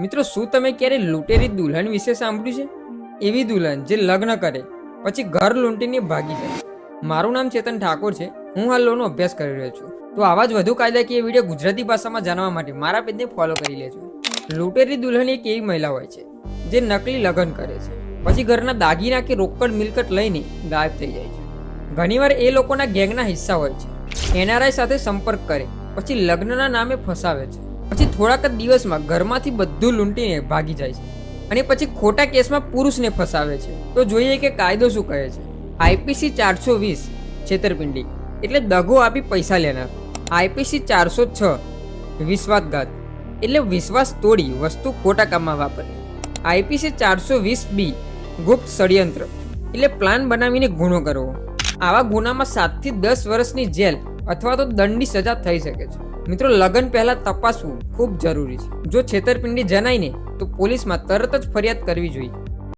મિત્રો, શું તમે ક્યારે લૂંટેરી દુલ્હન વિશે સાંભળ્યું છે? એવી દુલ્હન જે લગ્ન કરે પછી ઘર લૂંટીને ભાગી જાય. મારું નામ ચેતન ઠાકોર છે. હું હાલ લોનો અભ્યાસ કરી રહ્યો છું. તો આવા જ વધુ કાયદાકીય વિડીયો ગુજરાતી ભાષામાં જાણવા માટે મારા પેજને ફોલો કરી લેજો. લૂંટેરી દુલ્હન એક એવી મહિલા હોય છે જે નકલી લગ્ન કરે છે, પછી ઘરના દાગીના કે રોકડ મિલકત લઈને ગાયબ થઈ જાય છે. ઘણીવાર એ લોકોના ગેંગના હિસ્સા હોય છે. એનઆરઆઈ સાથે સંપર્ક કરે, પછી લગ્નના નામે ફસાવે છે, પછી થોડાક જ દિવસમાં ઘરમાંથી બધું લૂંટીને ભાગી જાય છે અને પછી ખોટા કેસમાં પુરુષને ફસાવે છે. તો જોઈએ કે કાયદો શું કહે છે. આઈપીસી 420 છેતરપિંડી એટલે દગો આપી પૈસા લેનાર. આઈપીસી 406 વિશ્વાસઘાત એટલે વિશ્વાસ તોડી વસ્તુ ખોટા કામમાં વાપરવી. આઈપીસી 420B ગુપ્ત ષડયંત્ર એટલે પ્લાન બનાવીને ગુનો કરવો. આવા ગુનામાં 7 થી 10 વર્ષની જેલ અથવા તો દંડની સજા થઈ શકે છે. મિત્રો, લગ્ન પહેલા તપાસવું ખૂબ જરૂરી છે. જો છેતરપિંડી જણાય ને તો પોલીસમાં તરત જ ફરિયાદ કરવી જોઈએ.